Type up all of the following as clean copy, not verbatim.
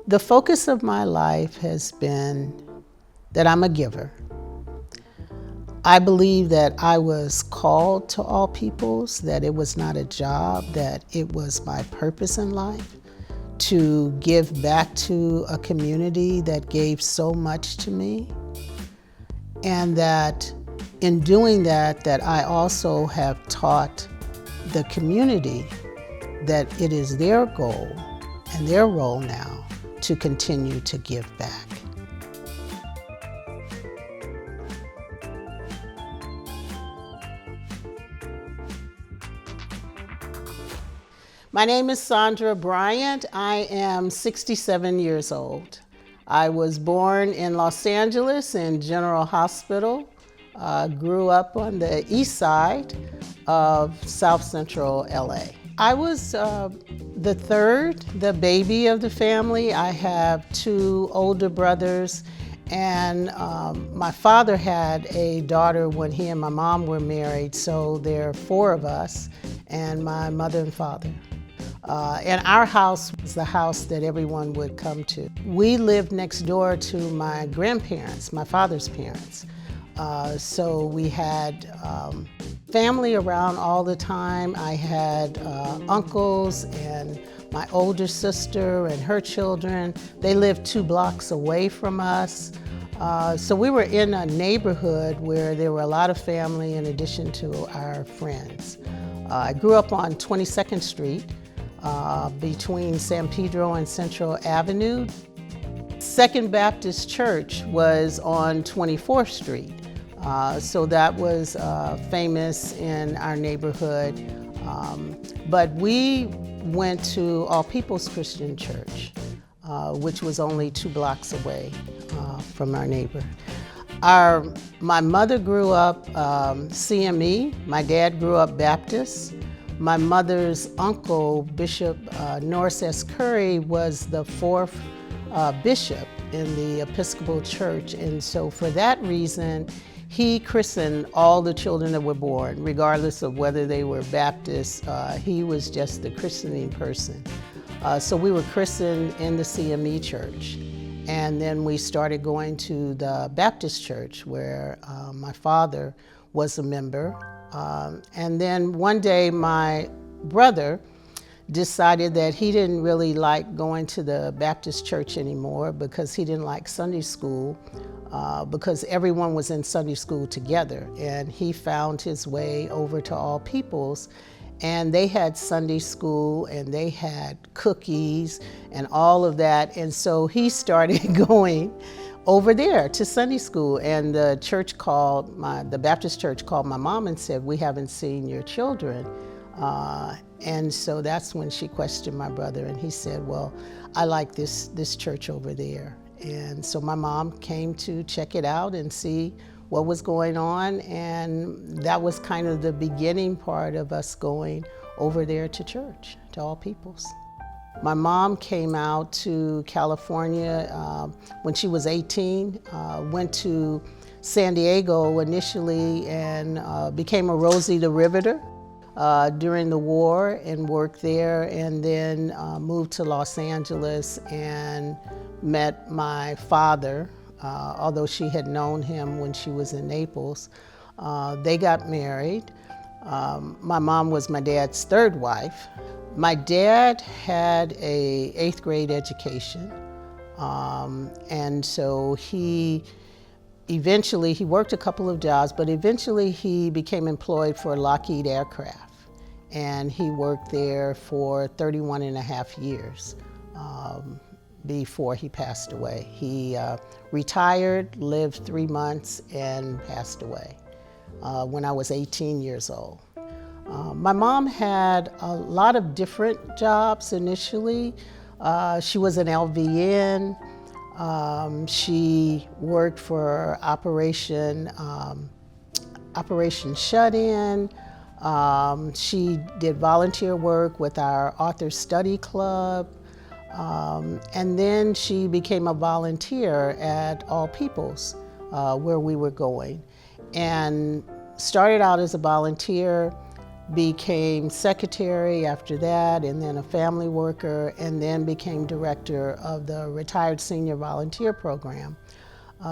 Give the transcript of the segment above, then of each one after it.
The focus of my life has been that I'm a giver. I believe that I was called to all peoples, that it was not a job, that it was my purpose in life to give back to a community that gave so much to me. And that in doing that, that I also have taught the community that it is their goal and their role now to continue to give back. My name is Sandra Bryant. I am 67 years old. I was born in Los Angeles in General Hospital. Grew up on the east side of South Central LA. I was the third, the baby of the family. I have two older brothers, and my father had a daughter when he and my mom were married, so there are four of us, and my mother and father. And our house was the house that everyone would come to. We lived next door to my grandparents, my father's parents. So we had family around all the time. I had uncles and my older sister and her children. They lived 2 blocks away from us. So we were in a neighborhood where there were a lot of family in addition to our friends. I grew up on 22nd Street between San Pedro and Central Avenue. Second Baptist Church was on 24th Street. So that was famous in our neighborhood. But we went to All People's Christian Church, which was only 2 blocks away from our neighbor. My mother grew up CME. My dad grew up Baptist. My mother's uncle, Bishop Norris S. Curry, was the 4th bishop in the Episcopal Church. And so for that reason, he christened all the children that were born, regardless of whether they were Baptist. He was just the christening person. So we were christened in the CME church. And then we started going to the Baptist church where my father was a member. And then one day my brother decided that he didn't really like going to the Baptist church anymore because he didn't like Sunday school because everyone was in Sunday school together. And he found his way over to All People's, and they had Sunday school and they had cookies and all of that. And so he started going over there to Sunday school, and the church the Baptist church called my mom and said, "We haven't seen your children." And so that's when she questioned my brother, and he said, "Well, I like this church over there." And so my mom came to check it out and see what was going on, and that was kind of the beginning part of us going over there to church, to All People's. My mom came out to California when she was 18, went to San Diego initially and became a Rosie the Riveter during the war and worked there, and then moved to Los Angeles and met my father, although she had known him when she was in Naples. They got married. My mom was my dad's 3rd wife. My dad had a 8th grade education, and so he worked a couple of jobs, but eventually he became employed for Lockheed Aircraft, and he worked there for 31 and a half years before he passed away. He retired, lived 3 months, and passed away when I was 18 years old. My mom had a lot of different jobs initially. She was an LVN. She worked for Operation Shut-In. She did volunteer work with our Author Study Club. And then she became a volunteer at All People's, where we were going. And started out as a volunteer, became secretary after that, and then a family worker, and then became director of the Retired Senior Volunteer Program.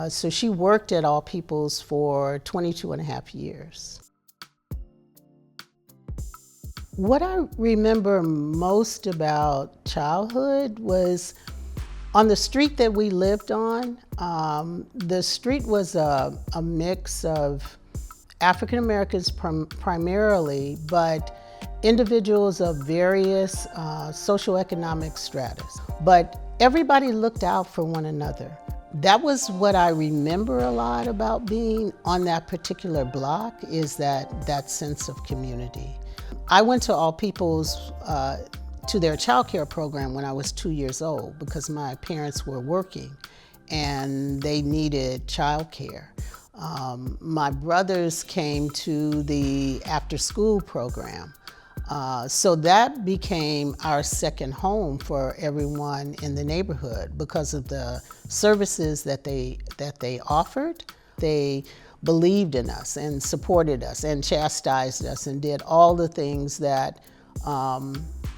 So she worked at All Peoples for 22 and a half years. What I remember most about childhood was on the street that we lived on. The street was a mix of African Americans primarily, but individuals of various socioeconomic stratus. But everybody looked out for one another. That was what I remember a lot about being on that particular block, is that sense of community. I went to All Peoples to their child care program when I was 2 years old because my parents were working and they needed child care. My brothers came to the after-school program. So that became our second home for everyone in the neighborhood because of the services that they offered. They believed in us and supported us and chastised us and did all the things that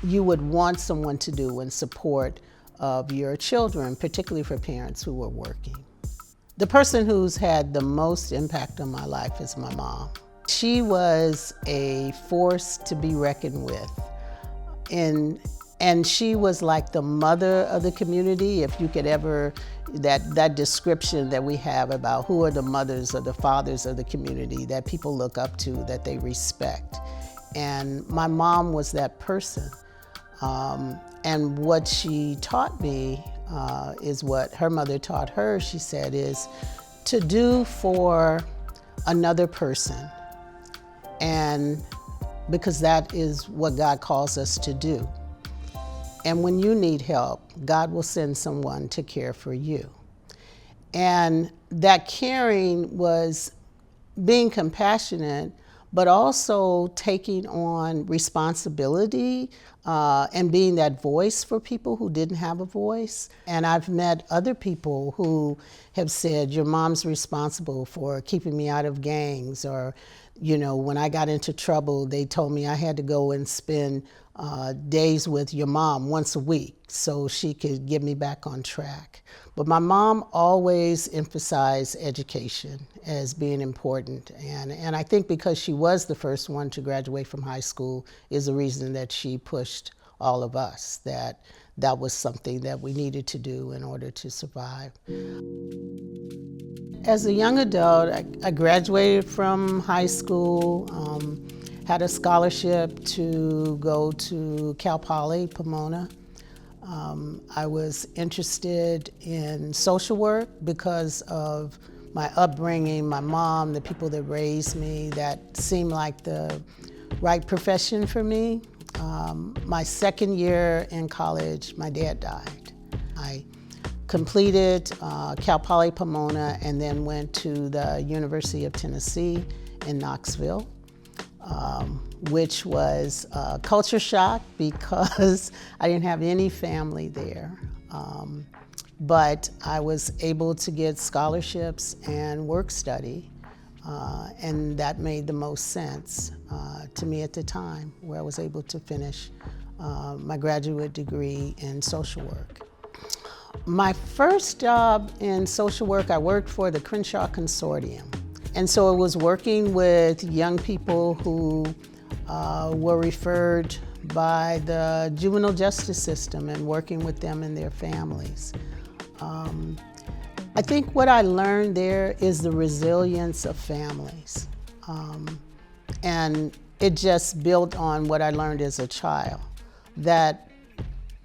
you would want someone to do in support of your children, particularly for parents who were working. The person who's had the most impact on my life is my mom. She was a force to be reckoned with. And she was like the mother of the community, if you could ever, that description that we have about who are the mothers or the fathers of the community that people look up to, that they respect. And my mom was that person. And what she taught me is what her mother taught her, she said, is to do for another person. And because that is what God calls us to do. And when you need help, God will send someone to care for you. And that caring was being compassionate, but also taking on responsibility and being that voice for people who didn't have a voice. And I've met other people who have said, your mom's responsible for keeping me out of gangs, or, you know, when I got into trouble, they told me I had to go and spend days with your mom once a week so she could get me back on track. But my mom always emphasized education as being important. And I think because she was the first one to graduate from high school is the reason that she pushed all of us, that was something that we needed to do in order to survive. As a young adult, I graduated from high school, had a scholarship to go to Cal Poly, Pomona. I was interested in social work because of my upbringing, my mom, the people that raised me. That seemed like the right profession for me. My second year in college, my dad died. I completed Cal Poly Pomona and then went to the University of Tennessee in Knoxville, which was a culture shock because I didn't have any family there. But I was able to get scholarships and work study, and that made the most sense to me at the time, where I was able to finish my graduate degree in social work. My first job in social work, I worked for the Crenshaw Consortium. And so it was working with young people who were referred by the juvenile justice system and working with them and their families. I think what I learned there is the resilience of families. And it just built on what I learned as a child, that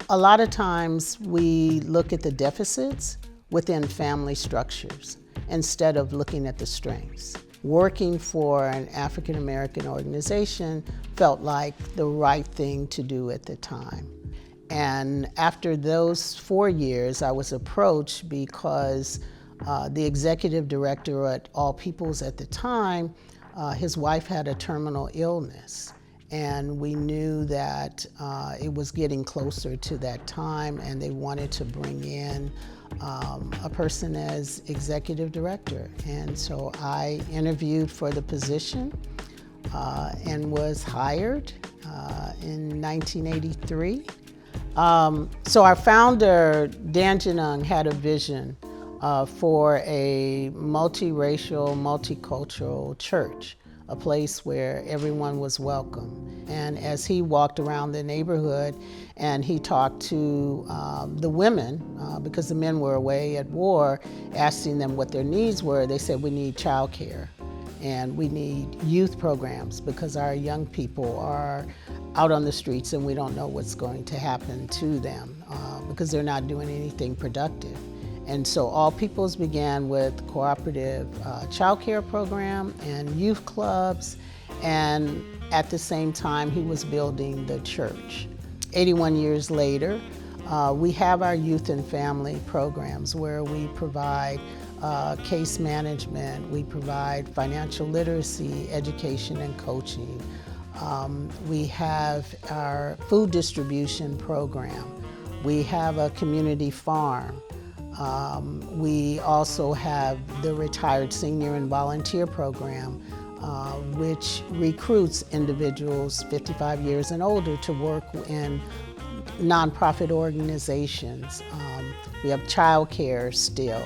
a lot of times we look at the deficits within family structures instead of looking at the strengths. Working for an African American organization felt like the right thing to do at the time. And after those 4 years, I was approached because the executive director at All Peoples at the time, his wife had a terminal illness. And we knew that it was getting closer to that time, and they wanted to bring in a person as executive director. And so I interviewed for the position. and was hired in 1983. So our founder, Dan Janung, had a vision for a multiracial, multicultural church, a place where everyone was welcome. And as he walked around the neighborhood and he talked to the women, because the men were away at war, asking them what their needs were, they said, we need childcare and we need youth programs because our young people are out on the streets and we don't know what's going to happen to them because they're not doing anything productive. And so All Peoples began with cooperative child care program and youth clubs, and at the same time he was building the church. 81 years later, we have our youth and family programs where we provide case management, we provide financial literacy, education and coaching. We have our food distribution program. We have a community farm. We also have the Retired Senior and Volunteer Program, which recruits individuals 55 years and older to work in nonprofit organizations. We have child care still.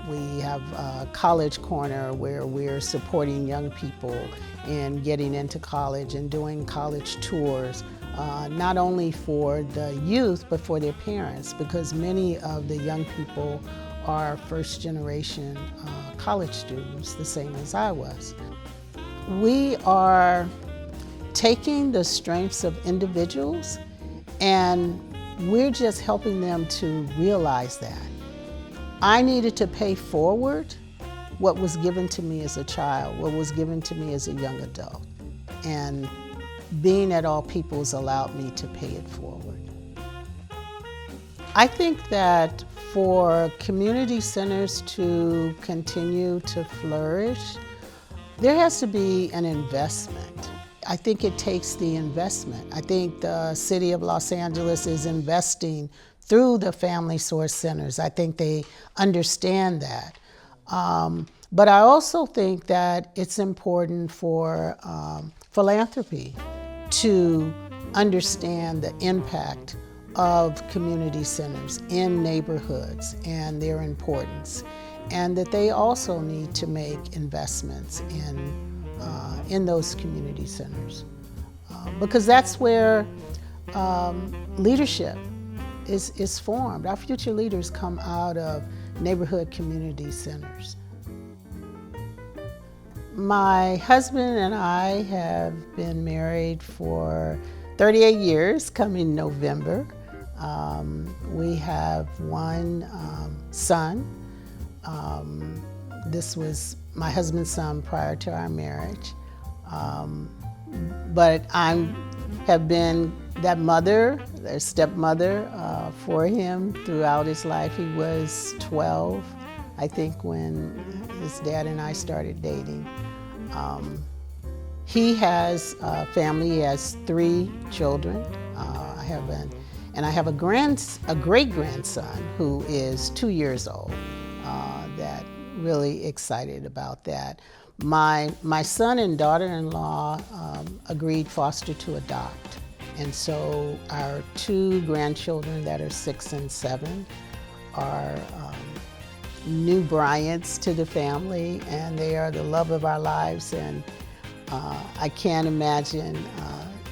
We have a College Corner where we're supporting young people in getting into college and doing college tours. Not only for the youth, but for their parents, because many of the young people are first generation college students, the same as I was. We are taking the strengths of individuals and we're just helping them to realize that. I needed to pay forward what was given to me as a child, what was given to me as a young adult. And being at All Peoples allowed me to pay it forward. I think that for community centers to continue to flourish, there has to be an investment. I think it takes the investment. I think the city of Los Angeles is investing through the family source centers. I think they understand that. But I also think that it's important for philanthropy to understand the impact of community centers in neighborhoods and their importance, and that they also need to make investments in those community centers. Because that's where leadership is formed. Our future leaders come out of neighborhood community centers. My husband and I have been married for 38 years, coming November. We have one son. This was my husband's son prior to our marriage. But I have been that mother, that stepmother for him throughout his life. He was 12, I think, when his dad and I started dating. He has a family. He has 3 children. I have a great grandson who is 2 years old. That really excited about that. My son and daughter-in-law agreed foster to adopt, and so our 2 grandchildren that are 6 and 7 are new Bryants to the family, and they are the love of our lives, and I can't imagine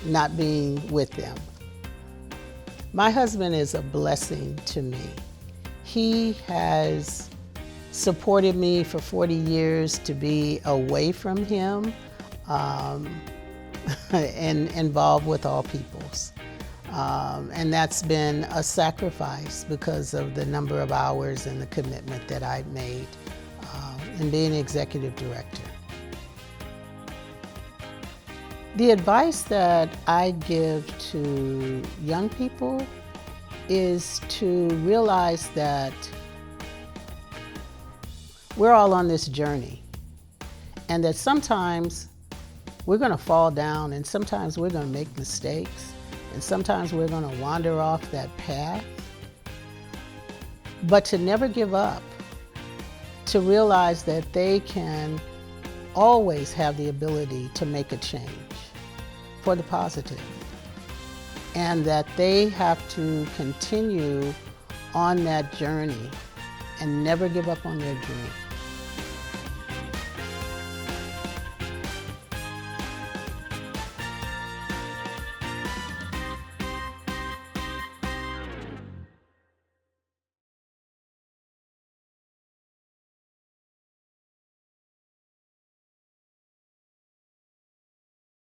not being with them. My husband is a blessing to me. He has supported me for 40 years to be away from him and involved with All Peoples. And that's been a sacrifice because of the number of hours and the commitment that I've made in being executive director. The advice that I give to young people is to realize that we're all on this journey, and that sometimes we're going to fall down, and sometimes we're going to make mistakes, and sometimes we're going to wander off that path. But to never give up, to realize that they can always have the ability to make a change for the positive, and that they have to continue on that journey and never give up on their dream.